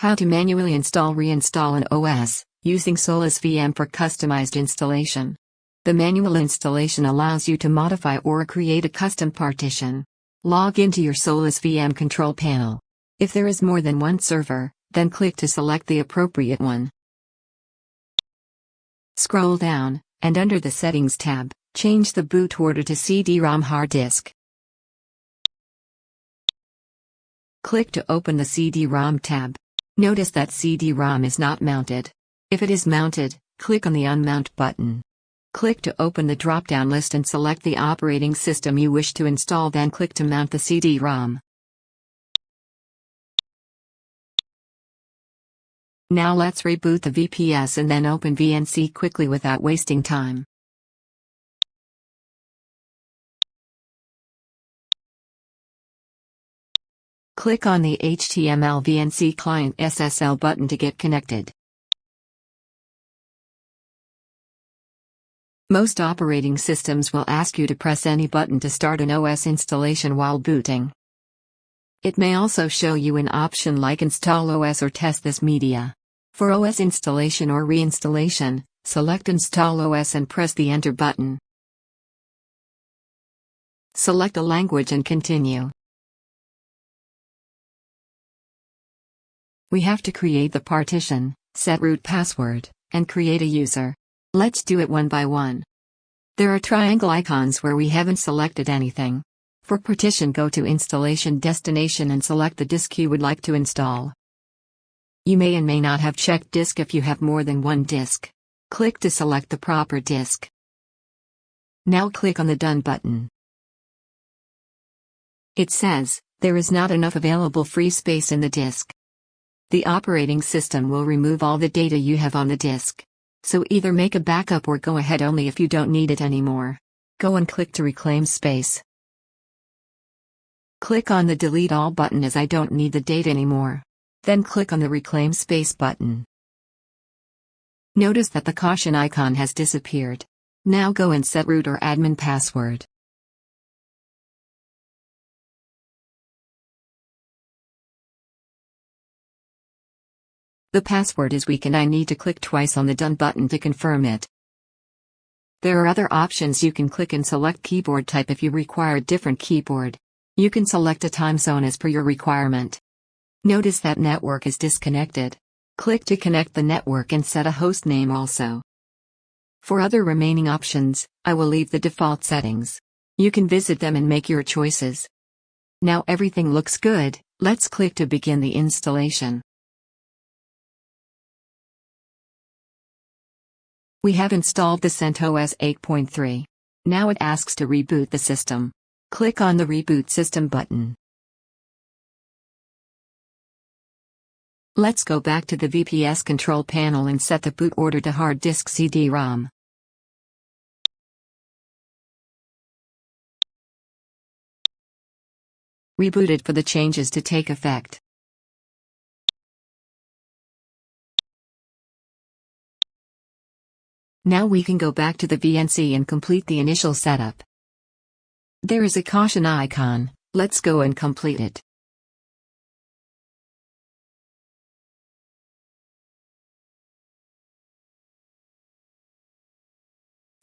How to manually install reinstall an OS, using SolusVM for customized installation. The manual installation allows you to modify or create a custom partition. Log into your SolusVM control panel. If there is more than one server, then click to select the appropriate one. Scroll down, and under the Settings tab, change the boot order to CD-ROM hard disk. Click to open the CD-ROM tab. Notice that CD-ROM is not mounted. If it is mounted, click on the Unmount button. Click to open the drop-down list and select the operating system you wish to install, then click to mount the CD-ROM. Now let's reboot the VPS and then open VNC quickly without wasting time. Click on the HTML VNC Client SSL button to get connected. Most operating systems will ask you to press any button to start an OS installation while booting. It may also show you an option like Install OS or Test this media. For OS installation or reinstallation, select Install OS and press the Enter button. Select a language and continue. We have to create the partition, set root password, and create a user. Let's do it one by one. There are triangle icons where we haven't selected anything. For partition, go to Installation Destination and select the disk you would like to install. You may and may not have checked disk if you have more than one disk. Click to select the proper disk. Now click on the Done button. It says, there is not enough available free space in the disk. The operating system will remove all the data you have on the disk. So either make a backup or go ahead only if you don't need it anymore. Go and click to reclaim space. Click on the Delete All button as I don't need the data anymore. Then click on the Reclaim Space button. Notice that the caution icon has disappeared. Now go and set root or admin password. The password is weak and I need to click twice on the Done button to confirm it. There are other options. You can click and select keyboard type if you require a different keyboard. You can select a time zone as per your requirement. Notice that network is disconnected. Click to connect the network and set a host name also. For other remaining options, I will leave the default settings. You can visit them and make your choices. Now everything looks good, let's click to begin the installation. We have installed the CentOS 8.3. Now it asks to reboot the system. Click on the Reboot System button. Let's go back to the VPS control panel and set the boot order to hard disk CD-ROM. Reboot it for the changes to take effect. Now we can go back to the VNC and complete the initial setup. There is a caution icon, let's go and complete it.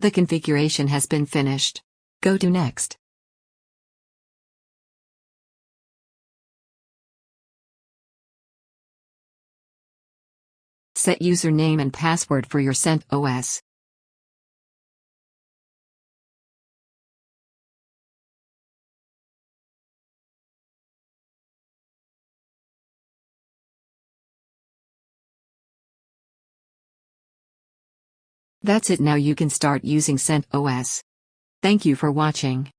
The configuration has been finished. Go to Next. Set username and password for your CentOS. That's it. Now you can start using CentOS. Thank you for watching.